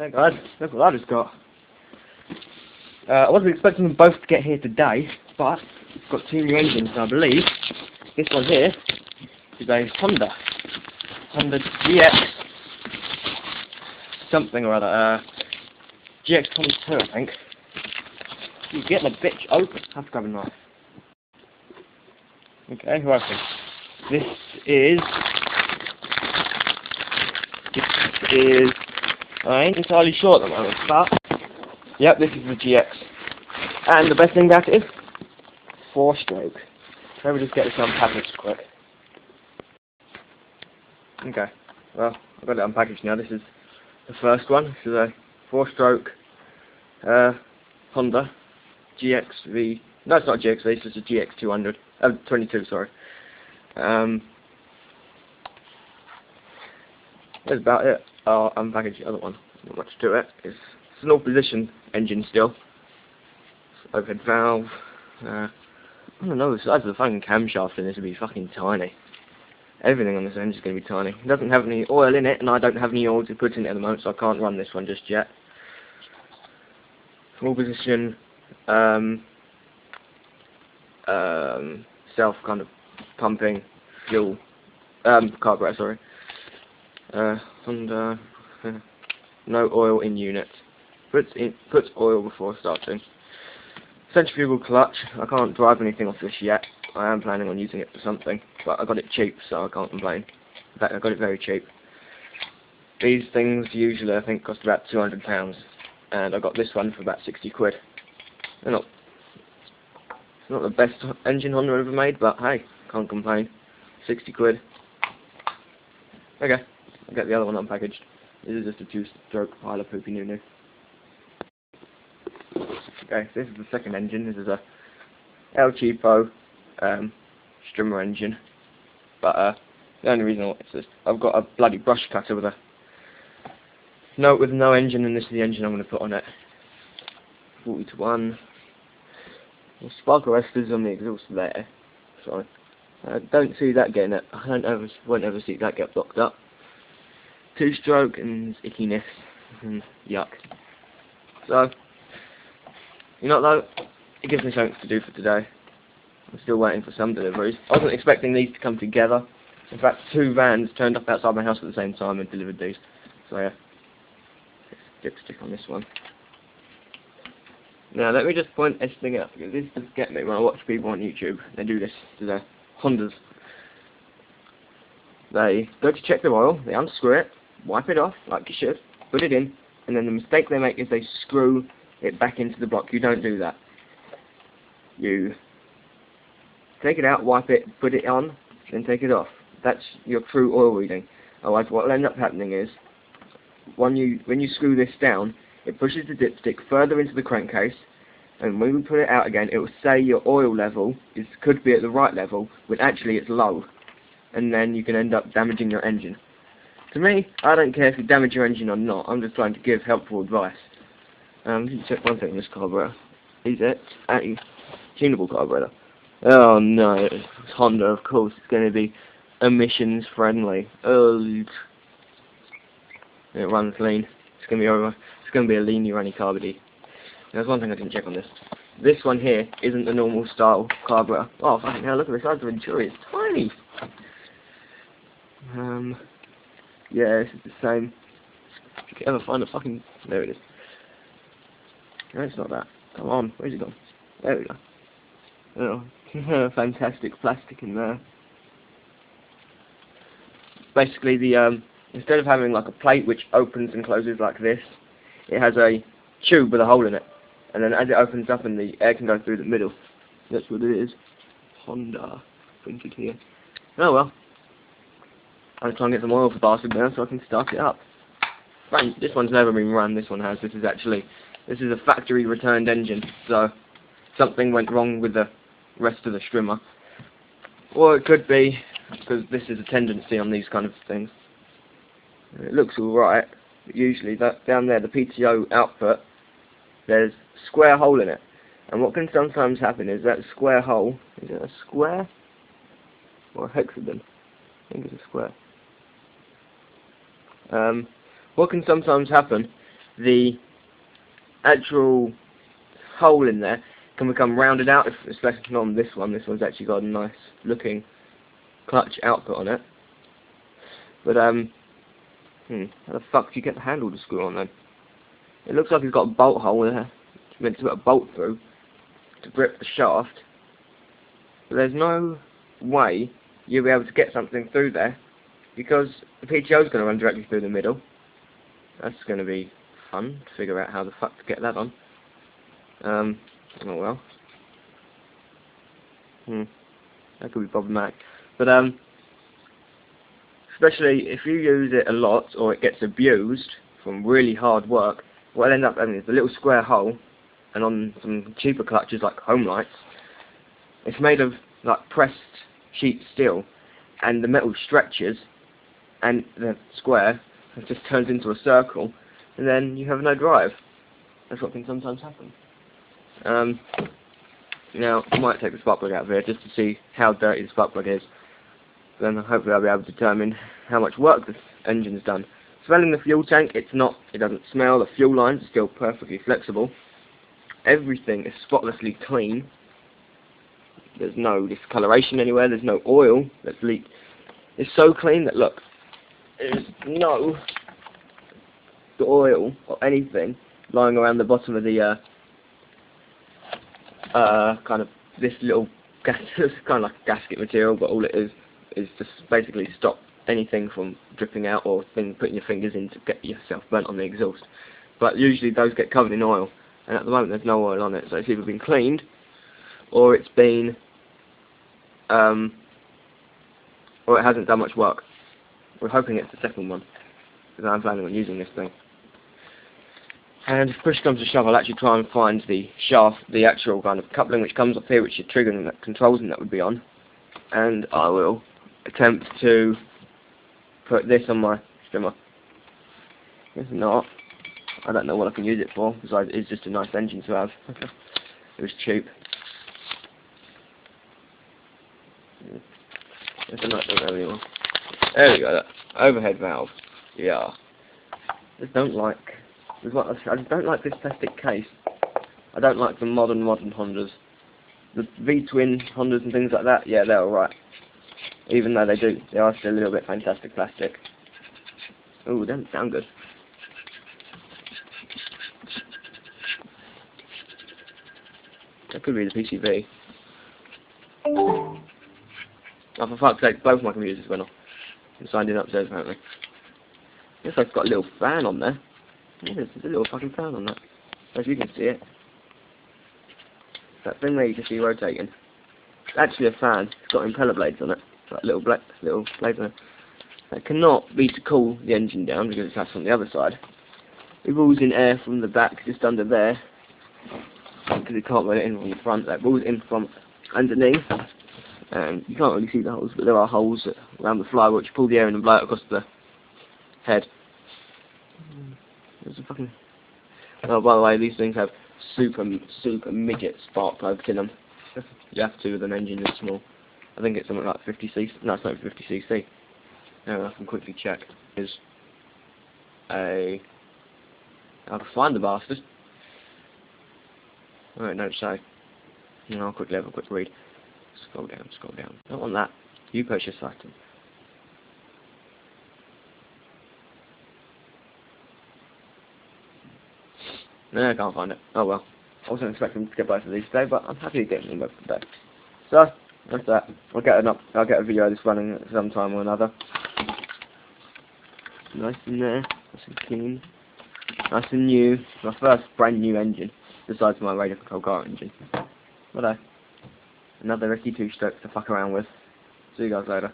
Hey guys, look what I just got. I wasn't expecting them both to get here today, but it's got two new engines, and I believe this one here is a Honda GX something or other, GX22 I think. He's getting a bitch open. I have to grab a knife. Okay, who else? This is I ain't entirely sure at the moment, but yep, this is the GX. And the best thing about it is 4-stroke. Let me just get this unpackaged quick. Okay, well, I've got it unpackaged now. This is the first one. This is a 4-stroke Honda GXV. No, it's not a GXV, it's just a GX200. 22, sorry. That's about it. I'll unpackage the other one. Not much to it. It's an all-position engine still. Overhead valve. I don't know, the size of the fucking camshaft in this would be fucking tiny. Everything on this engine is going to be tiny. It doesn't have any oil in it, and I don't have any oil to put in it at the moment, so I can't run this one just yet. All-position, self kind of pumping fuel, carburetor, sorry. Honda, no oil in unit. Puts oil before starting. Centrifugal clutch. I can't drive anything off this yet. I am planning on using it for something, but I got it cheap, so I can't complain. In fact, I got it very cheap. These things usually I think cost about £200, and I got this one for about 60 quid. They're not, it's not the best engine Honda ever made, but hey, can't complain. 60 quid. Okay, I'll get the other one unpackaged. This is just a 2-stroke pile of poopy new. Okay, so this is the second engine. This is a El Cheapo strimmer engine. But the only reason it's just I've got a bloody brush cutter with no engine, and this is the engine I'm going to put on it. 40 to 1. The spark arresters on the exhaust there. So I don't see that getting it. Won't ever see that get blocked up. 2-stroke and ickiness and yuck. So, you know what though? It gives me something to do for today. I'm still waiting for some deliveries. I wasn't expecting these to come together. In fact, 2 vans turned up outside my house at the same time and delivered these. So yeah, dipstick on this one. Now let me just point everything out, because this does get me when I watch people on YouTube. They do this to their Hondas. They go to check their oil, they unscrew it, wipe it off like you should, put it in, and then the mistake they make is they screw it back into the block. You don't do that. You take it out, wipe it, put it on, then take it off. That's your true oil reading. Otherwise what will end up happening is, when you screw this down, it pushes the dipstick further into the crankcase, and when we put it out again, it will say your oil level could be at the right level, when actually it's low. And then you can end up damaging your engine. To me, I don't care if you damage your engine or not, I'm just trying to give helpful advice. Just check one thing on this carburetor. Is it a tunable carburetor? Oh no, it's Honda, of course, it's going to be emissions friendly. Oh, it runs lean. It's going to be a leany runny carburetor. There's one thing I didn't check on this. This one here isn't the normal style carburetor. Oh fucking hell, look at the size of the Venturi, it's tiny! Yeah, this is the same. If you can ever find a fucking... There it is. No, it's not that. Come on, where's it gone? There we go. Oh, fantastic plastic in there. Basically, the instead of having like a plate which opens and closes like this, it has a tube with a hole in it. And then as it opens up and the air can go through the middle. That's what it is. Honda printed here. Oh well. I'll try and get some oil for the bastard now so I can start it up. Right, this one's never been run, this one has. This is a factory returned engine, so something went wrong with the rest of the strimmer. Or it could be, because this is a tendency on these kind of things. It looks alright, but usually that down there, the PTO output, there's a square hole in it. And what can sometimes happen is that square hole, is it a square? Or a hexagon? I think it's a square. What can sometimes happen the actual hole in there can become rounded out, especially not on this one. This one's actually got a nice looking clutch output on it. But how the fuck do you get the handle to screw on then? It looks like it's got a bolt hole there. It's meant to put a bolt through to grip the shaft. But there's no way you'll be able to get something through there because the PTO is going to run directly through the middle. That's going to be fun to figure out how the fuck to get that on. Oh well. That could be problematic. But especially if you use it a lot or it gets abused from really hard work, what it'll end up having is a little square hole, and on some cheaper clutches like home lights, it's made of like pressed sheet steel, and the metal stretches, and the square just turns into a circle, and then you have no drive. That's what can sometimes happen. Now, I might take the spark plug out of here just to see how dirty the spark plug is. Then hopefully I'll be able to determine how much work this engine's done. Smelling the fuel tank, it doesn't smell. The fuel lines are still perfectly flexible. Everything is spotlessly clean. There's no discoloration anywhere. There's no oil that's leaked. It's so clean that look, there's no oil or anything lying around the bottom of the kind of this little gas, kind of like gasket material, but all it is just basically stop anything from dripping out or putting your fingers in to get yourself burnt on the exhaust. But usually those get covered in oil, and at the moment there's no oil on it, so it's either been cleaned or it's been or it hasn't done much work. We're hoping it's the second one, because I'm planning on using this thing. And if push comes to shove, I'll actually try and find the shaft, the actual kind of coupling which comes up here, which the trigger and that controls and that would be on, and I will attempt to put this on my strimmer. If not, I don't know what I can use it for, because it's just a nice engine to have. It was cheap. There's a nice one there anyway. There we go, that overhead valve. Yeah. I just don't like this plastic case. I don't like the modern Hondas. The V-twin Hondas and things like that, yeah, they're alright. Even though they are still a little bit fantastic plastic. Ooh, they don't sound good. That could be the PCB. Oh, for fuck's sake, both my computers went off. I'm signed in upstairs apparently. Looks like it's got a little fan on there. Yeah, there's a little fucking fan on that. As you can see it. That thing there you can see rotating. It's actually a fan. It's got impeller blades on it. It's like little blades on it. That cannot be to cool the engine down because it's that's on the other side. It rolls in air from the back just under there. Because it can't roll it in from the front. That rolls in from underneath. And you can't really see the holes, but there are holes around the flywheel which pull the air in and blow it across the head. There's a fucking... Oh, by the way, these things have super midget spark plugs in them. You have to with an engine this small. I think it's something like 50cc. No, it's not 50cc. No, I can quickly check. Is a... I'll find the bastard. Alright, no, so... I'll quickly have a quick read. Scroll down, scroll down. Don't want that. You purchase item. No, I can't find it. Oh well. I wasn't expecting to get both of these today, but I'm happy to get them both today. So, that's that. I'll get a video of this running at some time or another. Nice in there, nice and clean. Nice and new. My first brand new engine, besides my radio control car engine. But another Ricky 2-stroke to fuck around with. See you guys later.